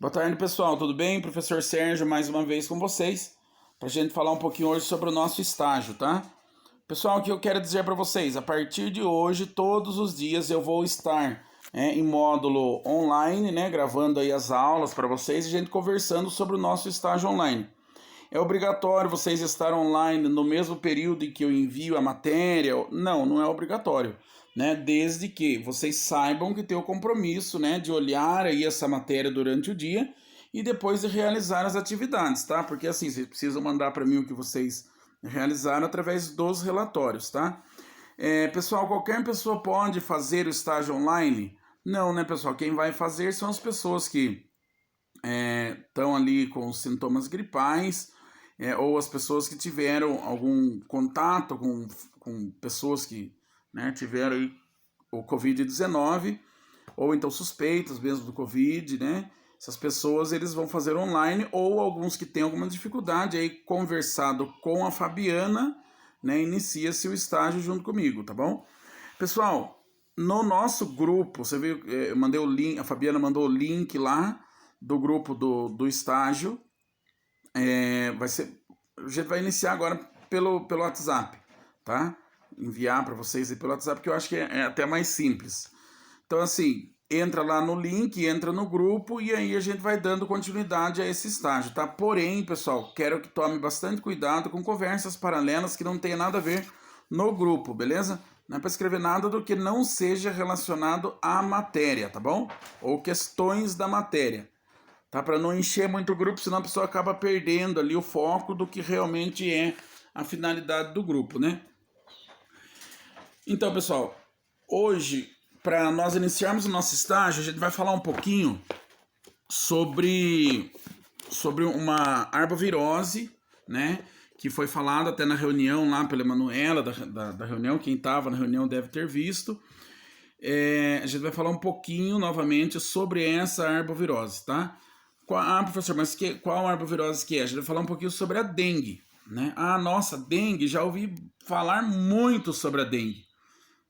Boa tarde, pessoal. Tudo bem? Professor Sérgio, mais uma vez com vocês, para a gente falar um pouquinho hoje sobre o nosso estágio, tá? Pessoal, o que eu quero dizer para vocês, a partir de hoje, todos os dias eu vou estar em módulo online, né, gravando aí as aulas para vocês e a gente conversando sobre o nosso estágio online. É obrigatório vocês estar online no mesmo período em que eu envio a matéria? Não, não é obrigatório, né? Desde que vocês saibam que tem o compromisso, né, de olhar aí essa matéria durante o dia e depois de realizar as atividades, tá? Porque assim, vocês precisam mandar para mim o que vocês realizaram através dos relatórios, tá? Pessoal, qualquer pessoa pode fazer o estágio online? Não, né, pessoal? Quem vai fazer são as pessoas que estão ali com sintomas gripais, ou as pessoas que tiveram algum contato com pessoas que, né, tiveram aí o Covid-19, ou então suspeitas mesmo do Covid, né? Essas pessoas eles vão fazer online, ou alguns que têm alguma dificuldade, aí conversado com a Fabiana, né, inicia-se o estágio junto comigo, tá bom? Pessoal, no nosso grupo, você viu, eu mandei o link, a Fabiana mandou o link lá do grupo do estágio. Vai ser, a gente vai iniciar agora pelo WhatsApp, tá? Enviar para vocês aí pelo WhatsApp, que eu acho que é até mais simples. Então, assim, entra lá no link, entra no grupo e aí a gente vai dando continuidade a esse estágio, tá? Porém, pessoal, quero que tome bastante cuidado com conversas paralelas que não tenha nada a ver no grupo, beleza? Não é para escrever nada do que não seja relacionado à matéria, tá bom? Ou questões da matéria, tá? Para não encher muito o grupo, senão a pessoa acaba perdendo ali o foco do que realmente é a finalidade do grupo, né? Então, pessoal, hoje, para nós iniciarmos o nosso estágio, a gente vai falar um pouquinho sobre uma arbovirose, né? Que foi falado até na reunião lá pela Emanuela, da reunião, quem estava na reunião deve ter visto. A gente vai falar um pouquinho novamente sobre essa arbovirose, tá? Professor, mas qual arbovirose que é? A gente vai falar um pouquinho sobre a dengue, né? Nossa, dengue, já ouvi falar muito sobre a dengue.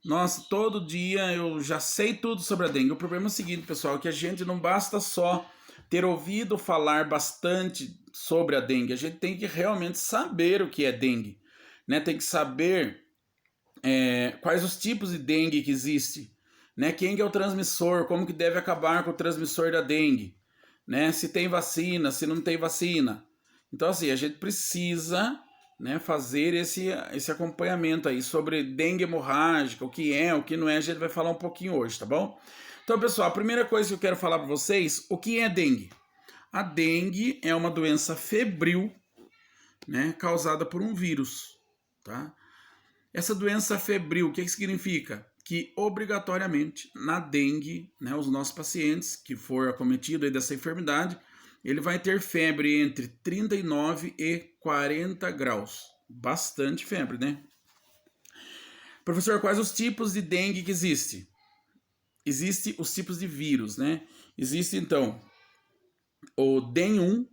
Nossa, todo dia eu já sei tudo sobre a dengue. O problema é o seguinte, pessoal, que a gente não basta só ter ouvido falar bastante sobre a dengue, a gente tem que realmente saber o que é dengue, né? Tem que saber quais os tipos de dengue que existe, né? Quem é o transmissor, como que deve acabar com o transmissor da dengue, né? Se tem vacina, se não tem vacina. Então, assim, a gente precisa, né, fazer esse acompanhamento aí sobre dengue hemorrágica, o que não é, a gente vai falar um pouquinho hoje, tá bom? Então, pessoal, a primeira coisa que eu quero falar para vocês, o que é dengue? A dengue é uma doença febril, né, causada por um vírus, tá? Essa doença febril, o que significa? Que obrigatoriamente na dengue, né, os nossos pacientes que for acometido aí dessa enfermidade, ele vai ter febre entre 39 e 40 graus. Bastante febre, né? Professor, quais os tipos de dengue que existe? Existem os tipos de vírus, né? Existe então o DEN1,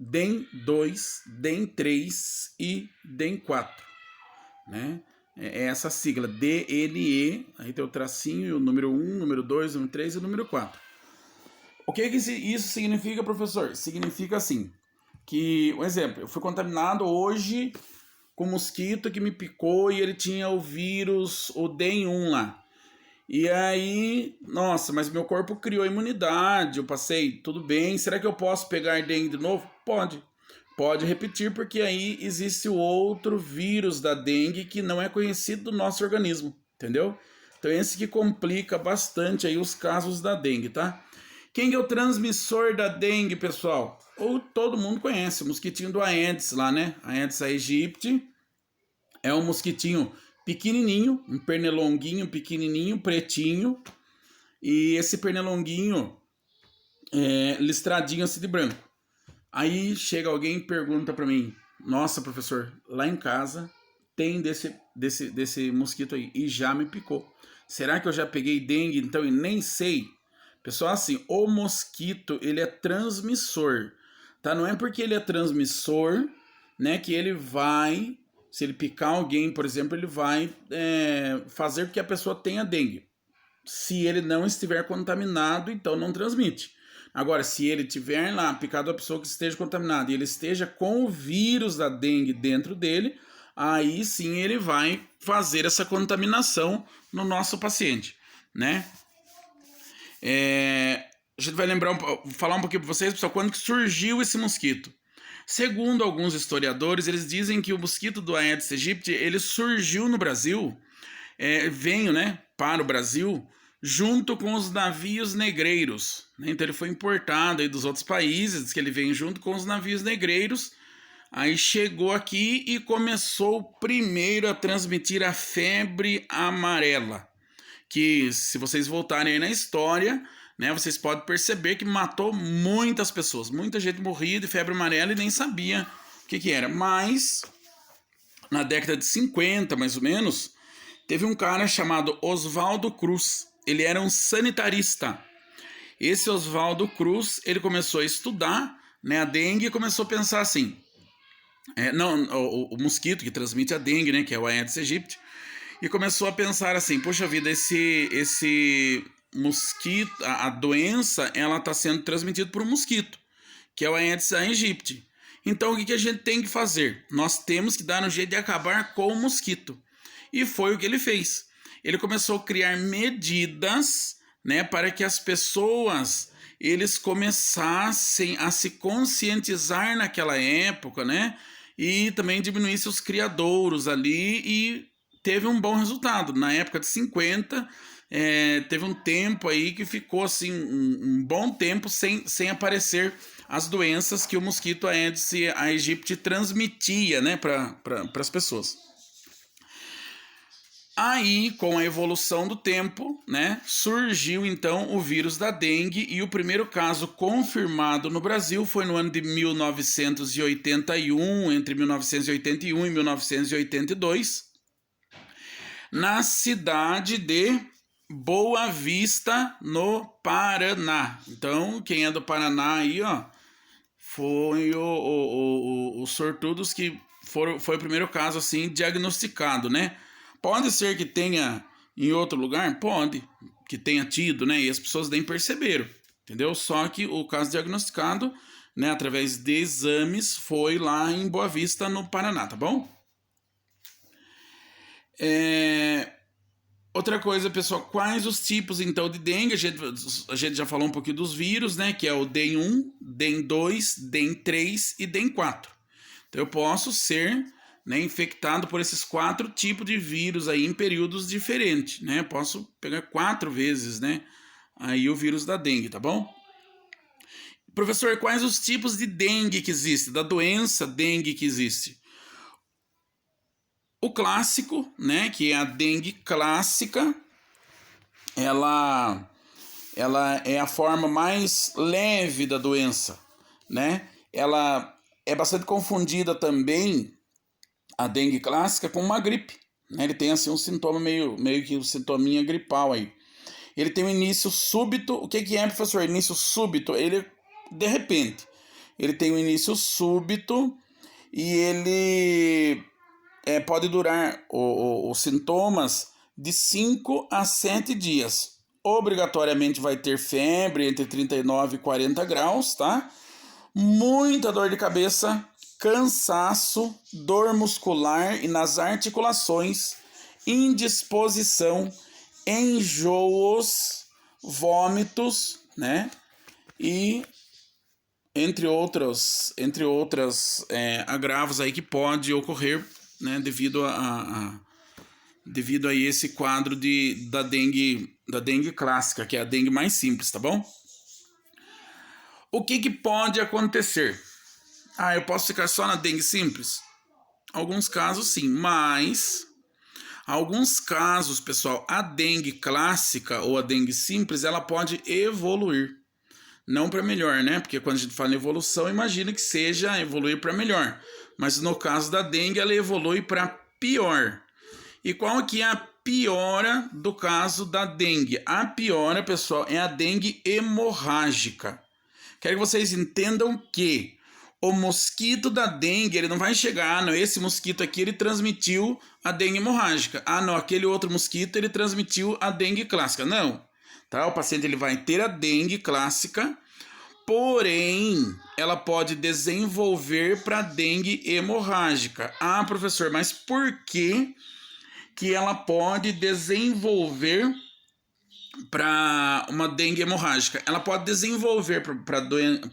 DEN2, DEN3 e DEN4, né? É essa sigla, DNE, aí tem o tracinho e o número 1, número 2, número 3 e o número 4. O que isso significa, professor? Significa assim, que, um exemplo, eu fui contaminado hoje com um mosquito que me picou e ele tinha o vírus, o DEN1 lá. E aí, nossa, mas meu corpo criou imunidade, eu passei, tudo bem, será que eu posso pegar dengue de novo? Pode. Pode repetir, porque aí existe o outro vírus da dengue que não é conhecido do nosso organismo, entendeu? Então esse que complica bastante aí os casos da dengue, tá? Quem é o transmissor da dengue, pessoal? Ou todo mundo conhece, o mosquitinho do Aedes lá, né? Aedes aegypti é um mosquitinho pequenininho, um pernilonguinho pequenininho, pretinho, e esse pernilonguinho listradinho assim de branco. Aí chega alguém e pergunta para mim: nossa, professor, lá em casa tem desse mosquito aí e já me picou. Será que eu já peguei dengue então e nem sei? Pessoal, assim, o mosquito ele é transmissor, tá? Não é porque ele é transmissor, né, que ele vai, se ele picar alguém, por exemplo, ele vai fazer com que a pessoa tenha dengue. Se ele não estiver contaminado, então não transmite. Agora, se ele tiver lá picado a pessoa que esteja contaminada e ele esteja com o vírus da dengue dentro dele, aí sim ele vai fazer essa contaminação no nosso paciente, né? A gente vai falar um pouquinho para vocês, pessoal, quando que surgiu esse mosquito. Segundo alguns historiadores, eles dizem que o mosquito do Aedes aegypti, ele surgiu no Brasil, veio, né, para o Brasil, junto com os navios negreiros, né? Então ele foi importado aí dos outros países, que ele vem junto com os navios negreiros, aí chegou aqui e começou primeiro a transmitir a febre amarela, que se vocês voltarem aí na história, né, vocês podem perceber que matou muitas pessoas, muita gente morria de febre amarela e nem sabia o que era. Mas na década de 50, mais ou menos, teve um cara chamado Oswaldo Cruz. Ele era um sanitarista. Esse Oswaldo Cruz, ele começou a estudar, né, a dengue, e começou a pensar assim, o mosquito que transmite a dengue, né, que é o Aedes aegypti, e começou a pensar assim, poxa vida, esse mosquito, a doença, ela está sendo transmitida por um mosquito, que é o Aedes aegypti. Então o que a gente tem que fazer? Nós temos que dar um jeito de acabar com o mosquito. E foi o que ele fez. Ele começou a criar medidas, né, para que as pessoas eles começassem a se conscientizar naquela época, né, e também diminuísse os criadouros ali, e teve um bom resultado. Na época de 50, teve um tempo aí que ficou assim um bom tempo sem aparecer as doenças que o mosquito Aedes aegypti transmitia, né, para as pessoas. Aí, com a evolução do tempo, né, surgiu então o vírus da dengue, e o primeiro caso confirmado no Brasil foi no ano de 1981, entre 1981 e 1982, na cidade de Boa Vista, no Paraná. Então, quem é do Paraná aí, ó, foi os sortudos que foi o primeiro caso assim diagnosticado, né? Pode ser que tenha em outro lugar? Pode, que tenha tido, né? E as pessoas nem perceberam, entendeu? Só que o caso diagnosticado, né, através de exames, foi lá em Boa Vista, no Paraná, tá bom? Outra coisa, pessoal, quais os tipos, então, de dengue? A gente já falou um pouquinho dos vírus, né? Que é o DEN1, DEN2, DEN3 e DEN4. Então, eu posso ser, né, infectado por esses 4 tipos de vírus aí em períodos diferentes, né? Eu posso pegar 4 vezes, né, aí o vírus da dengue, tá bom? Professor, quais os tipos de dengue que existe, da doença dengue que existe? O clássico, né, que é a dengue clássica, ela é a forma mais leve da doença, né? Ela é bastante confundida também, a dengue clássica, com uma gripe, né? Ele tem assim um sintoma meio que um sintominha gripal aí. Ele tem um início súbito. O que é, professor? Início súbito? Ele, de repente, ele tem um início súbito e ele pode durar os sintomas de 5 a 7 dias. Obrigatoriamente vai ter febre entre 39 e 40 graus, tá? Muita dor de cabeça, cansaço, dor muscular e nas articulações, indisposição, enjoos, vômitos, né? E entre outras agravos aí que pode ocorrer, né, devido a esse quadro da dengue clássica, que é a dengue mais simples, tá bom? O que pode acontecer? Eu posso ficar só na dengue simples? Alguns casos sim, mas alguns casos, pessoal, a dengue clássica ou a dengue simples, ela pode evoluir. Não para melhor, né? Porque quando a gente fala em evolução, imagina que seja evoluir para melhor. Mas no caso da dengue, ela evolui para pior. E qual que é a piora do caso da dengue? A piora, pessoal, é a dengue hemorrágica. Quero que vocês entendam que o mosquito da dengue, ele não vai chegar, não, esse mosquito aqui, ele transmitiu a dengue hemorrágica. Não, aquele outro mosquito, ele transmitiu a dengue clássica. Não, tá? O paciente, ele vai ter a dengue clássica, Porém, ela pode desenvolver para dengue hemorrágica. Ah, professor, mas por que ela pode desenvolver para uma dengue hemorrágica? Ela pode desenvolver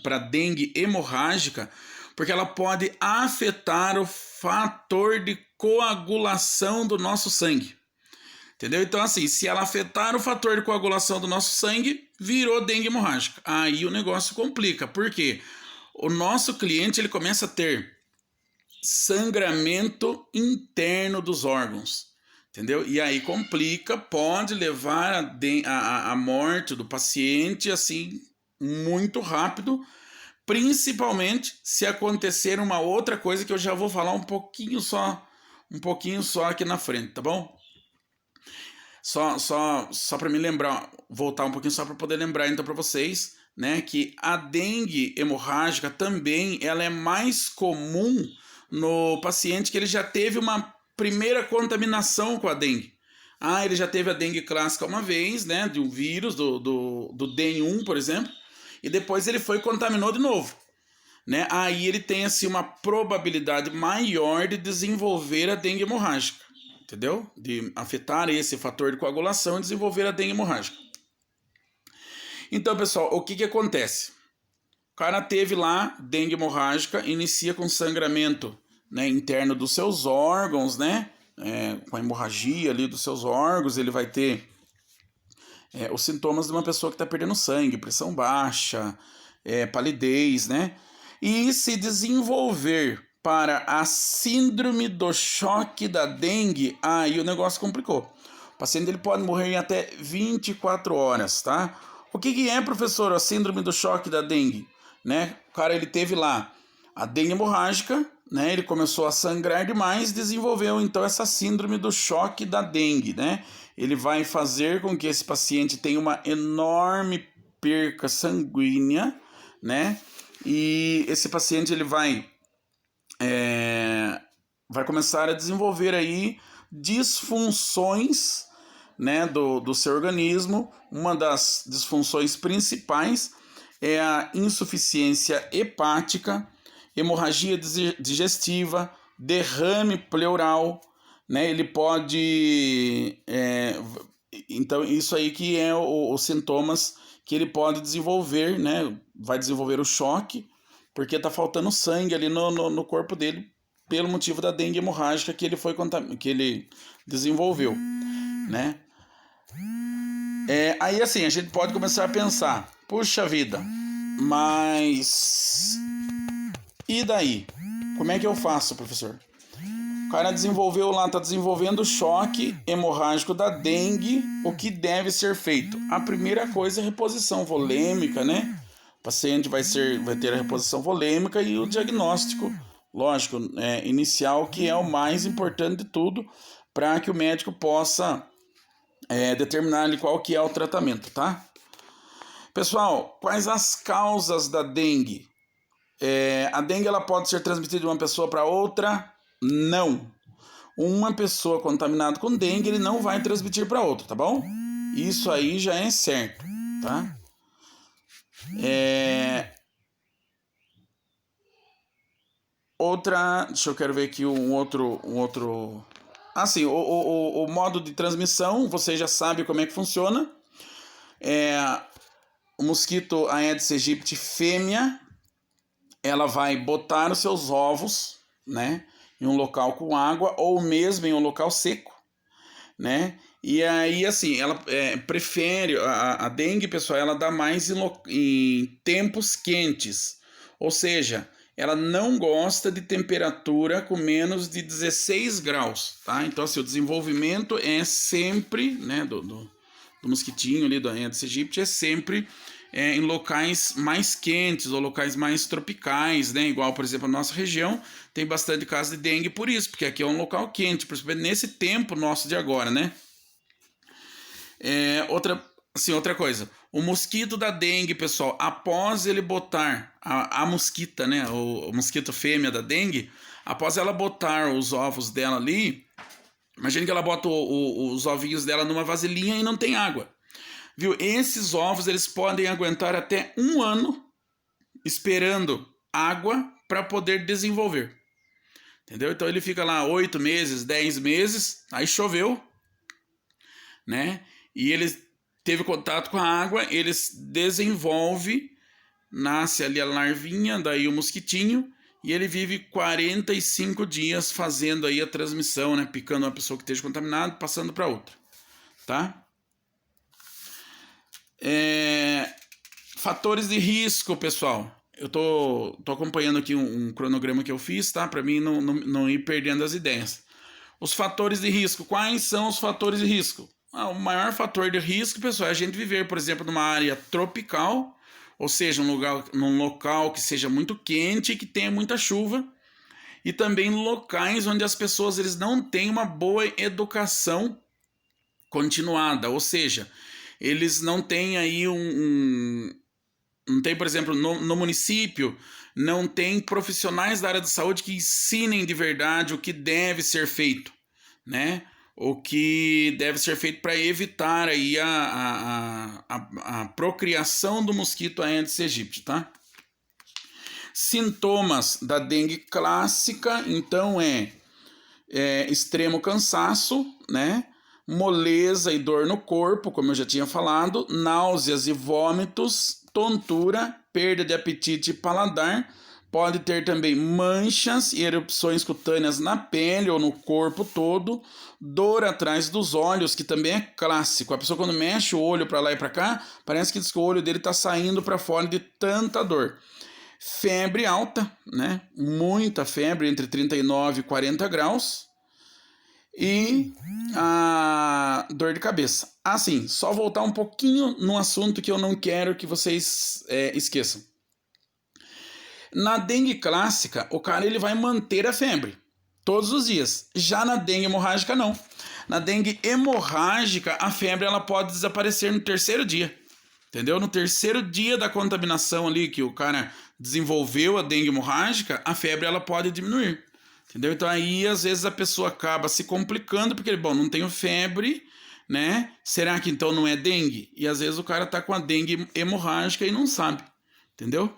para dengue hemorrágica porque ela pode afetar o fator de coagulação do nosso sangue. Entendeu? Então, assim, se ela afetar o fator de coagulação do nosso sangue, virou dengue hemorrágica. Aí o negócio complica. Por quê? O nosso cliente ele começa a ter sangramento interno dos órgãos. Entendeu? E aí complica, pode levar a morte do paciente, assim, muito rápido, principalmente se acontecer uma outra coisa que eu já vou falar um pouquinho só aqui na frente, tá bom? Só para me lembrar, voltar um pouquinho só para poder lembrar então para vocês, né, que a dengue hemorrágica também ela é mais comum no paciente que ele já teve uma primeira contaminação com a dengue. Ah, ele já teve a dengue clássica uma vez, né, de um vírus, do DEN1, por exemplo, e depois ele foi e contaminou de novo. Né? Aí ele tem assim, uma probabilidade maior de desenvolver a dengue hemorrágica. Entendeu? De afetar esse fator de coagulação e desenvolver a dengue hemorrágica. Então, pessoal, o que acontece? O cara teve lá dengue hemorrágica, inicia com sangramento, né, interno dos seus órgãos, né? Com a hemorragia ali dos seus órgãos, ele vai ter os sintomas de uma pessoa que está perdendo sangue, pressão baixa, palidez, né? E se desenvolver para a síndrome do choque da dengue, aí o negócio complicou. O paciente ele pode morrer em até 24 horas, tá? O que é, professor, a síndrome do choque da dengue? Né? O cara ele teve lá a dengue hemorrágica, né? Ele começou a sangrar demais, desenvolveu então essa síndrome do choque da dengue, né? Ele vai fazer com que esse paciente tenha uma enorme perca sanguínea, né? E esse paciente ele vai começar a desenvolver aí disfunções, né, do seu organismo. Uma das disfunções principais é a insuficiência hepática, hemorragia digestiva, derrame pleural, né? Ele pode... então, isso aí que é os sintomas que ele pode desenvolver, né? Vai desenvolver o choque, porque está faltando sangue ali no corpo dele, pelo motivo da dengue hemorrágica que ele desenvolveu, né? Aí assim, a gente pode começar a pensar, puxa vida, mas e daí? Como é que eu faço, professor? O cara desenvolveu lá, está desenvolvendo o choque hemorrágico da dengue, o que deve ser feito? A primeira coisa é reposição volêmica, né? O paciente vai ter a reposição volêmica e o diagnóstico, lógico, inicial, que é o mais importante de tudo, para que o médico possa determinar ali qual que é o tratamento, tá? Pessoal, quais as causas da dengue? A dengue ela pode ser transmitida de uma pessoa para outra? Não. Uma pessoa contaminada com dengue, ele não vai transmitir para outra, tá bom? Isso aí já é certo, tá? Deixa eu quero ver aqui um outro... Assim, o modo de transmissão, você já sabe como é que funciona. O mosquito Aedes aegypti fêmea, ela vai botar os seus ovos, né, em um local com água ou mesmo em um local seco, né? E aí, assim, ela prefere... A dengue, pessoal, ela dá mais em tempos quentes. Ou seja, ela não gosta de temperatura com menos de 16 graus, tá? Então, assim, o desenvolvimento é sempre, né, do mosquitinho ali, do Aedes aegypti, é sempre em locais mais quentes ou locais mais tropicais, né? Igual, por exemplo, a nossa região tem bastante casos de dengue por isso, porque aqui é um local quente, principalmente nesse tempo nosso de agora, né? Outra coisa, o mosquito da dengue, pessoal, após ele botar a mosquita, né, o mosquito fêmea da dengue, após ela botar os ovos dela ali, imagine que ela bota os ovinhos dela numa vasilhinha e não tem água, viu? Esses ovos, eles podem aguentar até 1 ano, esperando água para poder desenvolver. Entendeu? Então ele fica lá 8 meses, 10 meses, aí choveu, né? E ele teve contato com a água, ele desenvolve, nasce ali a larvinha, daí o mosquitinho, e ele vive 45 dias fazendo aí a transmissão, né? Picando uma pessoa que esteja contaminada, passando para outra, tá? Fatores de risco, pessoal. Eu tô acompanhando aqui um cronograma que eu fiz, tá? Para mim não ir perdendo as ideias. Os fatores de risco. Quais são os fatores de risco? O maior fator de risco, pessoal, é a gente viver, por exemplo, numa área tropical, ou seja, num local que seja muito quente e que tenha muita chuva, e também locais onde as pessoas eles não têm uma boa educação continuada, ou seja, eles não têm aí não tem, por exemplo, no município, não tem profissionais da área de saúde que ensinem de verdade o que deve ser feito, né? O que deve ser feito para evitar aí a procriação do mosquito Aedes aegypti, tá? Sintomas da dengue clássica, então extremo cansaço, né? Moleza e dor no corpo, como eu já tinha falado, náuseas e vômitos, tontura, perda de apetite e paladar, pode ter também manchas e erupções cutâneas na pele ou no corpo todo, dor atrás dos olhos, que também é clássico. A pessoa quando mexe o olho para lá e para cá, parece que diz que o olho dele está saindo para fora de tanta dor. Febre alta, né? Muita febre, entre 39 e 40 graus. E a dor de cabeça. Assim, só voltar um pouquinho no assunto que eu não quero que vocês esqueçam. Na dengue clássica, o cara ele vai manter a febre todos os dias. Já na dengue hemorrágica, não. Na dengue hemorrágica, a febre ela pode desaparecer no terceiro dia. Entendeu? No terceiro dia da contaminação ali que o cara desenvolveu a dengue hemorrágica, a febre ela pode diminuir. Entendeu? Então aí às vezes a pessoa acaba se complicando porque, bom, não tenho febre, né? Será que então não é dengue? E às vezes o cara tá com a dengue hemorrágica e não sabe. Entendeu?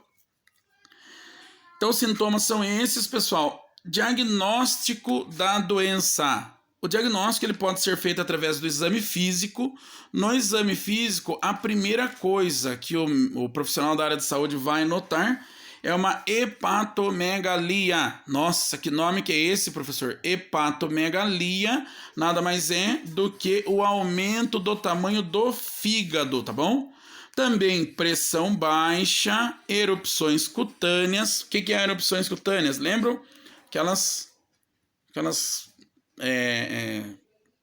Então os sintomas são esses, pessoal. Diagnóstico da doença. O diagnóstico ele pode ser feito através do exame físico. No exame físico, a primeira coisa que o profissional da área de saúde vai notar é uma hepatomegalia. Nossa, que nome que é esse, professor? Hepatomegalia nada mais é do que o aumento do tamanho do fígado, tá bom? Também pressão baixa, erupções cutâneas. O que é erupções cutâneas? Lembram? Aquelas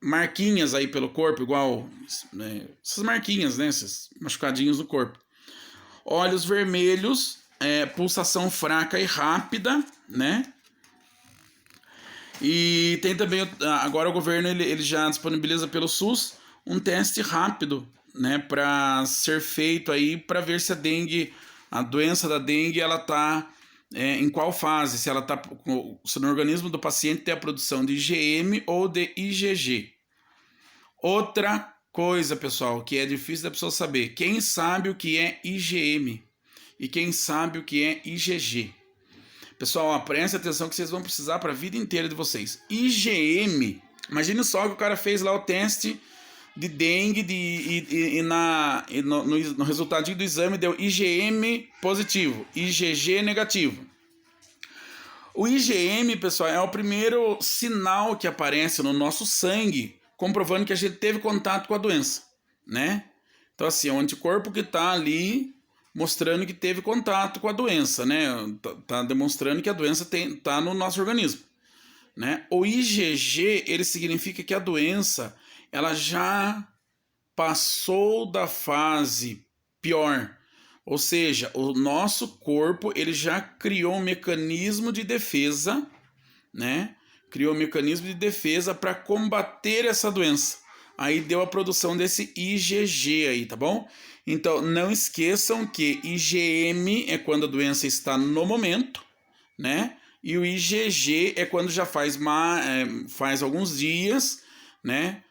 marquinhas aí pelo corpo, igual essas marquinhas, né? Esses machucadinhos do corpo. Olhos vermelhos, pulsação fraca e rápida, né? E tem também, agora o governo ele já disponibiliza pelo SUS um teste rápido, né, para ser feito aí para ver se a doença da dengue ela tá em qual fase, se no organismo do paciente tem a produção de IgM ou de IgG. Outra coisa, pessoal, que é difícil da pessoa saber, quem sabe o que é IgM e quem sabe o que é IgG? Pessoal, preste atenção que vocês vão precisar para a vida inteira de vocês. IgM, imagine só que o cara fez lá o teste de dengue no resultadinho do exame deu IgM positivo, IgG negativo. O IgM, pessoal, é o primeiro sinal que aparece no nosso sangue, comprovando que a gente teve contato com a doença, né? Então, assim, é um anticorpo que está ali mostrando que teve contato com a doença, né? Tá demonstrando que a doença tá no nosso organismo, né? O IgG, ele significa que a doença ela já passou da fase pior, ou seja, o nosso corpo ele já criou um mecanismo de defesa, né? Criou um mecanismo de defesa para combater essa doença. Aí deu a produção desse IgG aí, tá bom? Então não esqueçam que IgM é quando a doença está no momento, né? E o IgG é quando já faz alguns dias, né?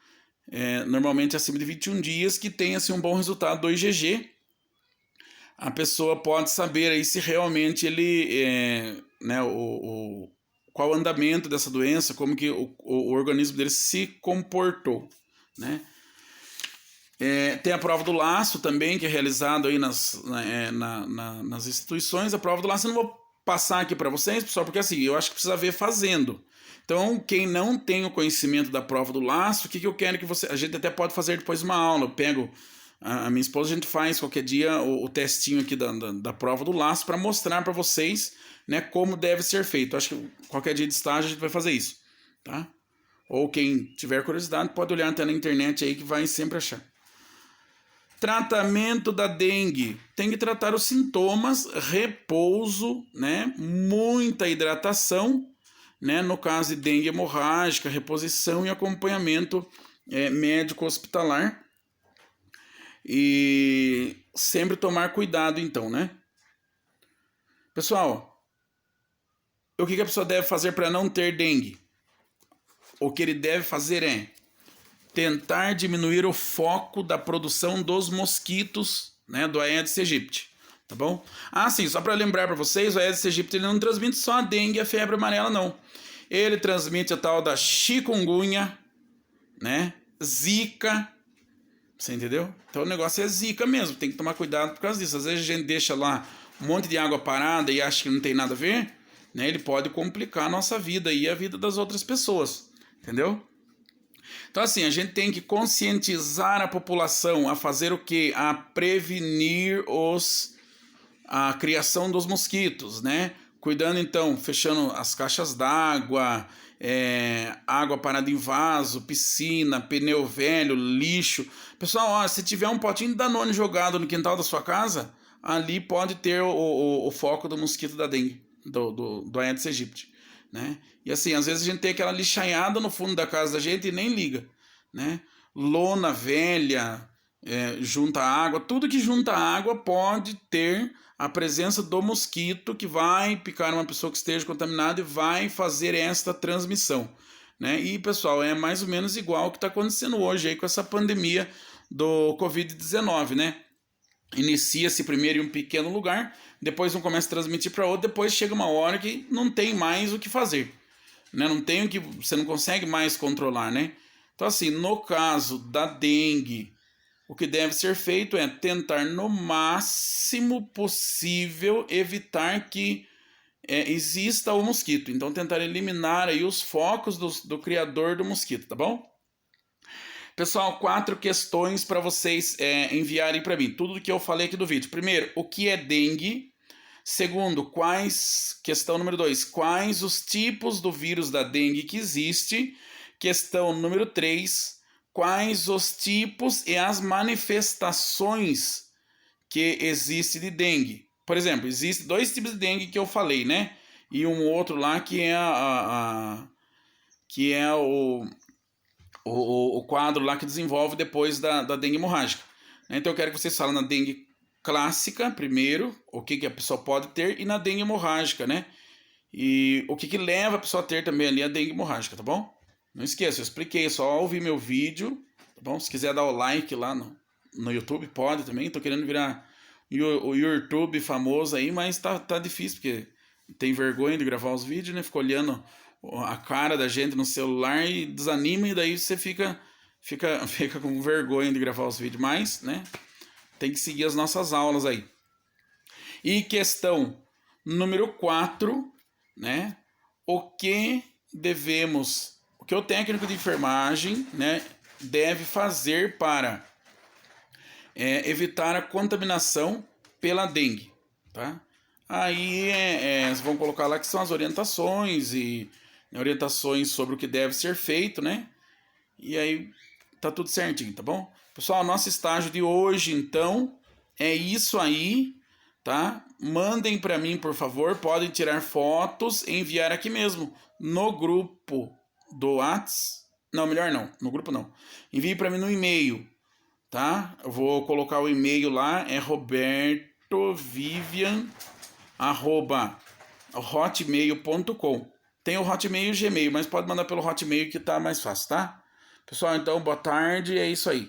Normalmente acima de 21 dias que tem assim, um bom resultado do IgG. a pessoa pode saber aí se realmente ele, né, qual o andamento dessa doença, como que o organismo dele se comportou, né? Tem a prova do laço também, que é realizado aí nas instituições. A prova do laço eu não vou passar aqui para vocês, pessoal, porque assim, eu acho que precisa ver fazendo. Então, quem não tem o conhecimento da prova do laço, o que eu quero que você... A gente até pode fazer depois uma aula. Eu pego a minha esposa, a gente faz qualquer dia o testinho aqui da prova do laço para mostrar para vocês, né, como deve ser feito. Acho que qualquer dia de estágio a gente vai fazer isso, tá? Ou quem tiver curiosidade pode olhar até na internet aí que vai sempre achar. Tratamento da dengue. Tem que tratar os sintomas, repouso, né? Muita hidratação, né? No caso de dengue hemorrágica, reposição e acompanhamento médico hospitalar. E sempre tomar cuidado, então, né? Pessoal, o que a pessoa deve fazer para não ter dengue? O que ele deve fazer é tentar diminuir o foco da produção dos mosquitos, né, do Aedes aegypti, tá bom? Ah, sim, só para lembrar para vocês, o Aedes aegypti ele não transmite só a dengue e a febre amarela, não. Ele transmite a tal da chikungunya, né, zika, você entendeu? Então o negócio é zika mesmo, tem que tomar cuidado por causa disso. Às vezes a gente deixa lá um monte de água parada e acha que não tem nada a ver, né, ele pode complicar a nossa vida e a vida das outras pessoas, entendeu? Então, assim, a gente tem que conscientizar a população a fazer o quê? A prevenir a criação dos mosquitos, né? Cuidando, então, fechando as caixas d'água, água parada em vaso, piscina, pneu velho, lixo. Pessoal, ó, se tiver um potinho de Danone jogado no quintal da sua casa, ali pode ter o foco do mosquito da dengue, do Aedes aegypti, né? E assim, às vezes a gente tem aquela lixaiada no fundo da casa da gente e nem liga, né? Lona velha, junta água, tudo que junta água pode ter a presença do mosquito que vai picar uma pessoa que esteja contaminada e vai fazer esta transmissão, né? E pessoal, é mais ou menos igual o que está acontecendo hoje aí com essa pandemia do Covid-19, né? Inicia-se primeiro em um pequeno lugar, depois um começa a transmitir para outro, depois chega uma hora que não tem mais o que fazer, né? Não tem o que, você não consegue mais controlar, né? Então assim, no caso da dengue, o que deve ser feito é tentar no máximo possível evitar que exista o mosquito. Então tentar eliminar aí os focos do criador do mosquito, tá bom? Pessoal, 4 questões para vocês enviarem para mim. Tudo que eu falei aqui do vídeo. Primeiro, o que é dengue? Segundo, questão número 2, quais os tipos do vírus da dengue que existe? Questão número 3, quais os tipos e as manifestações que existem de dengue? Por exemplo, existem 2 tipos de dengue que eu falei, né? E um outro lá que é o quadro lá que desenvolve depois da dengue hemorrágica. Então eu quero que vocês falem na dengue clássica primeiro, o que a pessoa pode ter, e na dengue hemorrágica, né? E o que leva a pessoa a ter também ali a dengue hemorrágica, tá bom? Não esqueça, eu expliquei, é só ouvir meu vídeo, tá bom? Se quiser dar o like lá no YouTube, pode também. Tô querendo virar o YouTube famoso aí, mas tá difícil, porque tem vergonha de gravar os vídeos, né? Fica olhando a cara da gente no celular e desanima, e daí você fica com vergonha de gravar os vídeos, mas, né, tem que seguir as nossas aulas aí. E questão número 4, né, o que o técnico de enfermagem, né, deve fazer para evitar a contaminação pela dengue, tá? Aí vocês vão colocar lá que são as orientações e orientações sobre o que deve ser feito, né? E aí tá tudo certinho, tá bom? Pessoal, nosso estágio de hoje, então, é isso aí, tá? Mandem para mim, por favor, podem tirar fotos e enviar aqui mesmo, no grupo do WhatsApp. Não, melhor não, no grupo não. Envie para mim no e-mail, tá? Eu vou colocar o e-mail lá, é robertovivian@hotmail.com. Tem o Hotmail e o Gmail, mas pode mandar pelo Hotmail que tá mais fácil, tá? Pessoal, então, boa tarde, é isso aí.